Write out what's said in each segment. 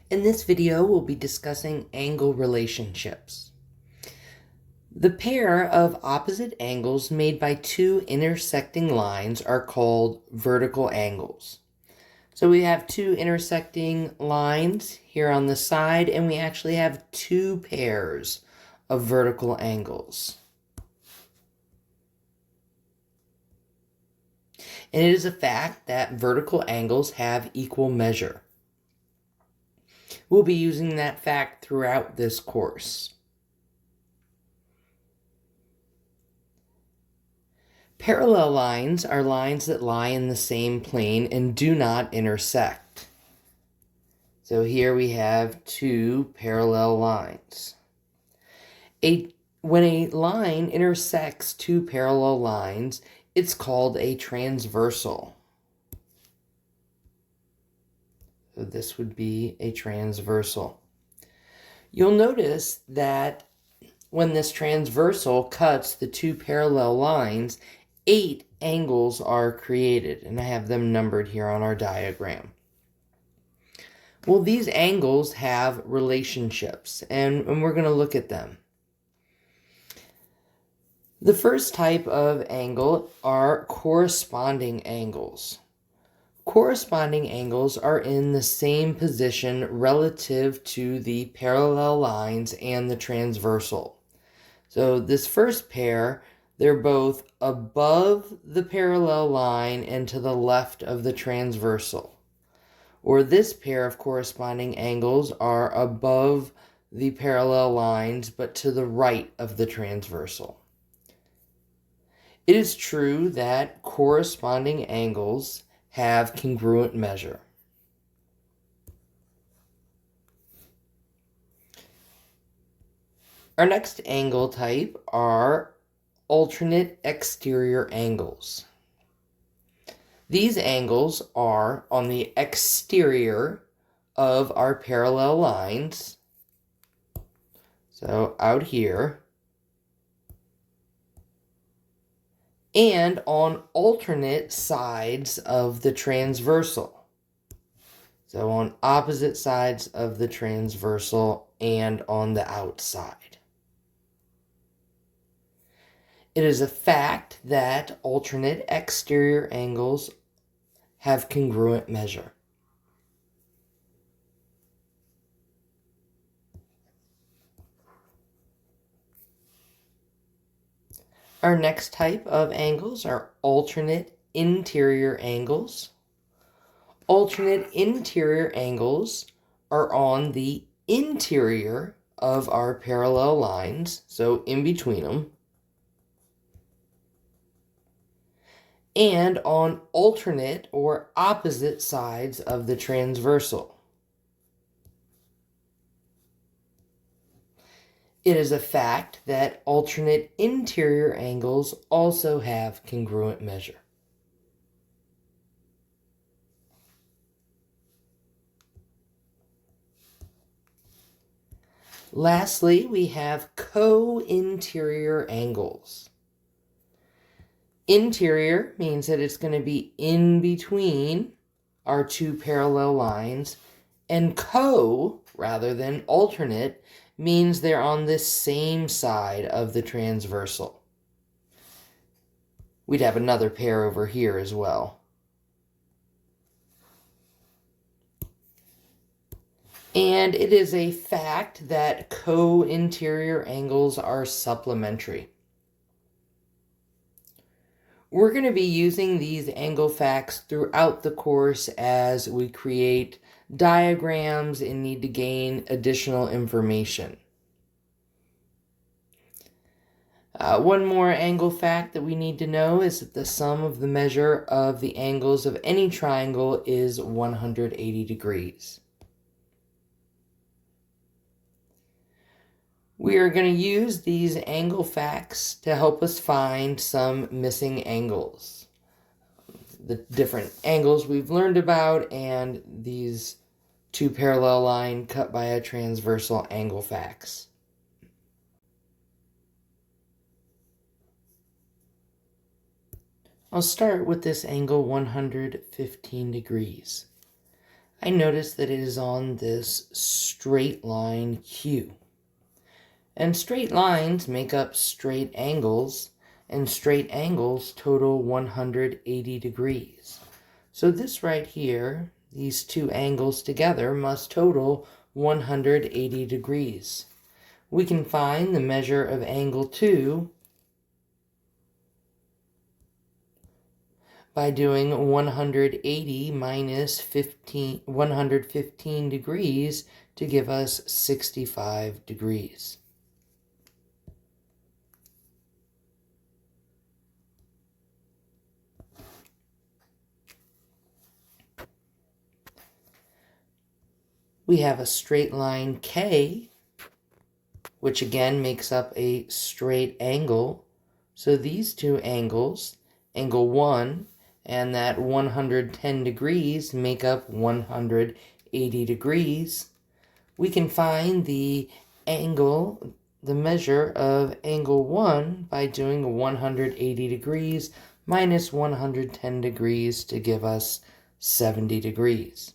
In this video, we'll be discussing angle relationships. The pair of opposite angles made by two intersecting lines are called vertical angles. So we have two intersecting lines here on the side, and we actually have two pairs of vertical angles. And it is a fact that vertical angles have equal measure. We'll be using that fact throughout this course. Parallel lines are lines that lie in the same plane and do not intersect. So here we have two parallel lines. When a line intersects two parallel lines, it's called a transversal. So this would be a transversal. You'll notice that when this transversal cuts the two parallel lines, 8 angles are created, and I have them numbered here on our diagram. Well, these angles have relationships, and we're going to look at them. The first type of angle are corresponding angles. Corresponding angles are in the same position relative to the parallel lines and the transversal. So this first pair, they're both above the parallel line and to the left of the transversal. Or this pair of corresponding angles are above the parallel lines but to the right of the transversal. It is true that corresponding angles have congruent measure. Our next angle type are alternate exterior angles. These angles are on the exterior of our parallel lines, so out here, and on alternate sides of the transversal. So on opposite sides of the transversal and on the outside. It is a fact that alternate exterior angles have congruent measure. Our next type of angles are alternate interior angles. Alternate interior angles are on the interior of our parallel lines, so in between them, and on alternate or opposite sides of the transversal. It is a fact that alternate interior angles also have congruent measure. Lastly, we have co-interior angles. Interior means that it's going to be in between our two parallel lines, and co, rather than alternate, means they're on the same side of the transversal. We'd have another pair over here as well. And it is a fact that co-interior angles are supplementary. We're going to be using these angle facts throughout the course as we create diagrams and need to gain additional information. One more angle fact that we need to know is that the sum of the measure of the angles of any triangle is 180 degrees. We are going to use these angle facts to help us find some missing angles. The different angles we've learned about and these two parallel lines cut by a transversal angle facts. I'll start with this angle 115 degrees. I notice that it is on this straight line Q. And straight lines make up straight angles, and straight angles total 180 degrees. So this right here, these two angles together must total 180 degrees. We can find the measure of angle 2 by doing 180 minus 115 degrees to give us 65 degrees. We have a straight line K, which again makes up a straight angle. So these two angles, angle 1 and that 110 degrees, make up 180 degrees. We can find the angle, the measure of angle 1 by doing 180 degrees minus 110 degrees to give us 70 degrees.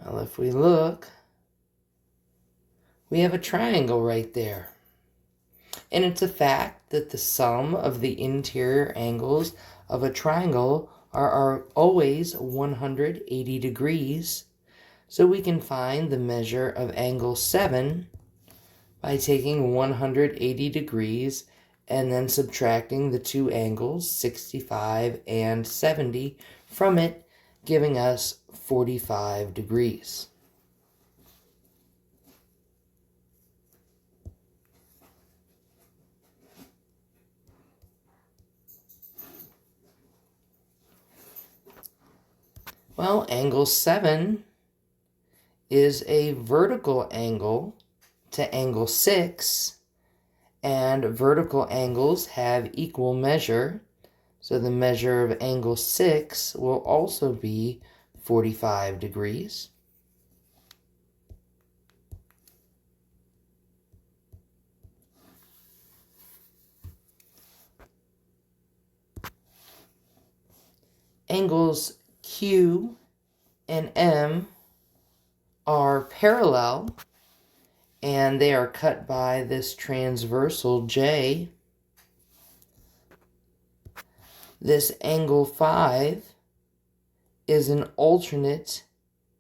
Well, if we look, we have a triangle right there. And it's a fact that the sum of the interior angles of a triangle are always 180 degrees. So we can find the measure of angle 7 by taking 180 degrees and then subtracting the two angles, 65 and 70, from it, giving us 45 degrees. Well, angle 7 is a vertical angle to angle 6, and vertical angles have equal measure, so the measure of angle 6 will also be 45 degrees. Angles Q and M are parallel, and they are cut by this transversal J. This angle 5 is an alternate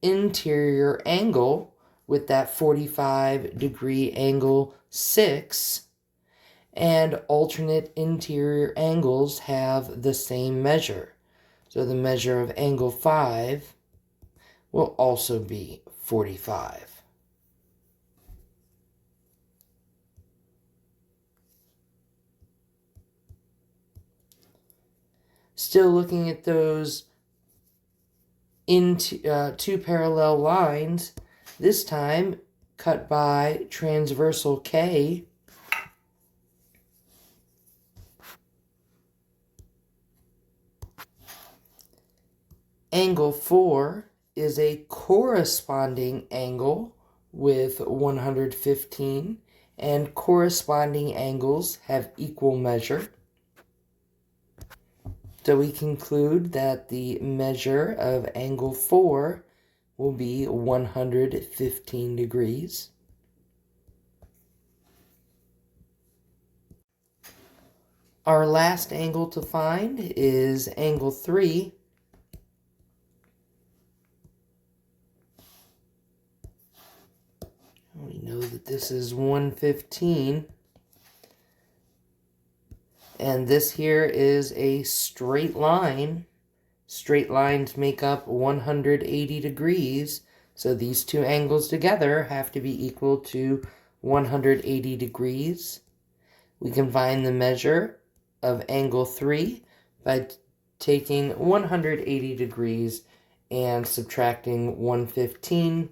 interior angle with that 45 degree angle 6, and alternate interior angles have the same measure. So the measure of angle 5 will also be 45. Still looking at those two parallel lines, this time cut by transversal K. Angle 4 is a corresponding angle with 115, and corresponding angles have equal measure. So we conclude that the measure of angle 4 will be 115 degrees. Our last angle to find is angle 3. We know that this is 115. And this here is a straight line. Straight lines make up 180 degrees. So these two angles together have to be equal to 180 degrees. We can find the measure of angle 3 by taking 180 degrees and subtracting 115,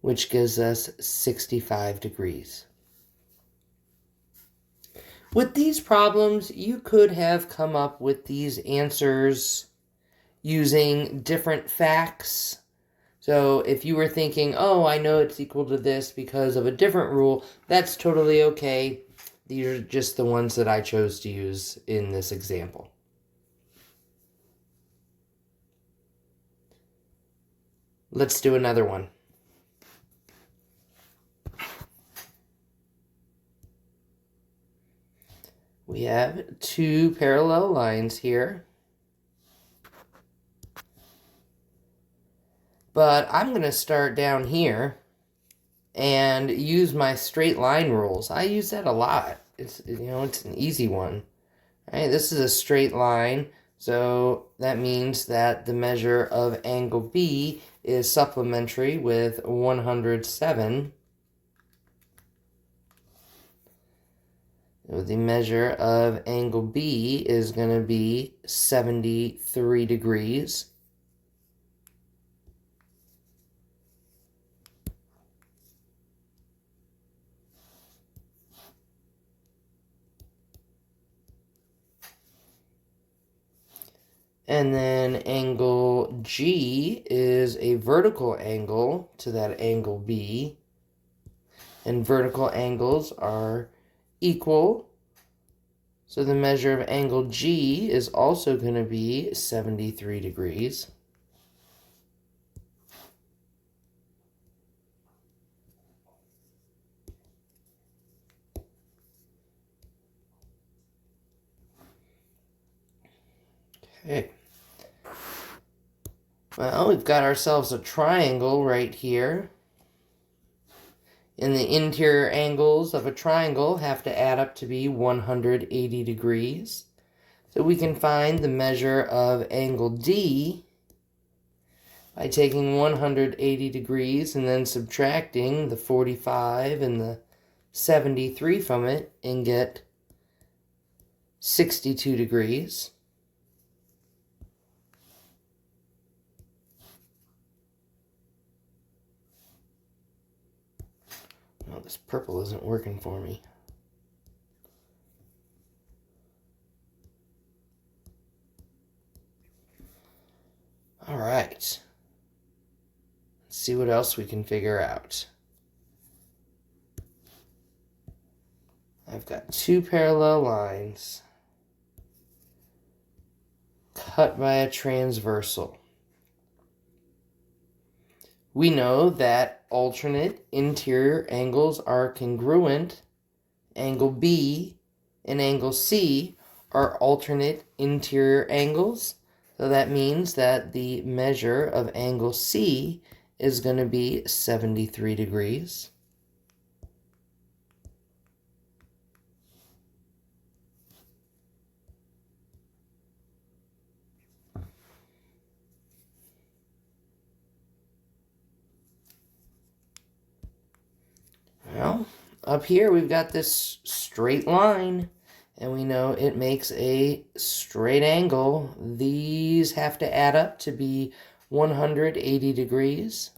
which gives us 65 degrees. With these problems, you could have come up with these answers using different facts So if you were thinking, oh, I know it's equal to this because of a different rule, that's totally okay. These are just the ones that I chose to use in this example. Let's do another one. We have two parallel lines here. But I'm going to start down here and use my straight line rules. I use that a lot. It's an easy one. All right, this is a straight line, so that means that the measure of angle B is supplementary with 107. So the measure of angle B is going to be 73 degrees. And then angle G is a vertical angle to that angle B. And vertical angles are equal. So the measure of angle G is also going to be 73 degrees. Okay. Well, we've got ourselves a triangle right here. And the interior angles of a triangle have to add up to be 180 degrees. So we can find the measure of angle D by taking 180 degrees and then subtracting the 45 and the 73 from it and get 62 degrees. Oh, this purple isn't working for me. All right. Let's see what else we can figure out. I've got two parallel lines cut by a transversal. We know that alternate interior angles are congruent. Angle B and angle C are alternate interior angles. So that means that the measure of angle C is going to be 73 degrees. Well, up here we've got this straight line, and we know it makes a straight angle. These have to add up to be 180 degrees.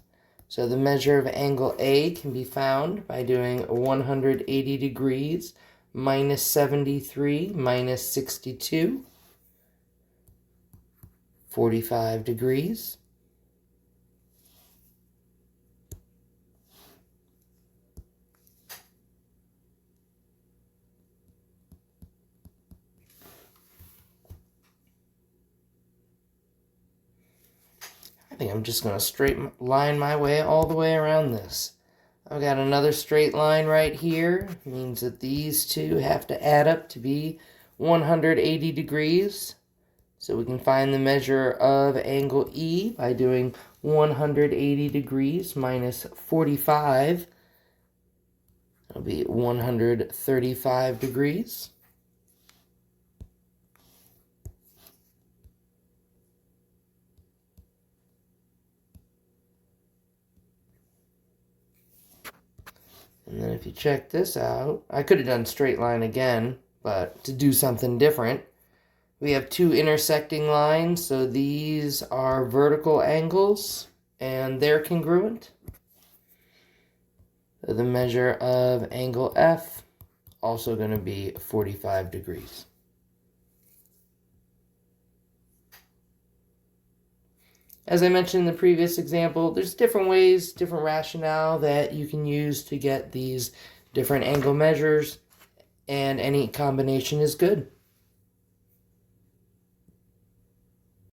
So the measure of angle A can be found by doing 180 degrees minus 73 minus 62, 45 degrees. I think I'm just going to straight line my way all the way around this. I've got another straight line right here. It means that these two have to add up to be 180 degrees. So we can find the measure of angle E by doing 180 degrees minus 45. That'll be 135 degrees. And then if you check this out, I could have done straight line again, but to do something different, we have two intersecting lines, so these are vertical angles, and they're congruent. So the measure of angle F, also going to be 45 degrees. As I mentioned in the previous example, there's different ways, different rationale that you can use to get these different angle measures, and any combination is good.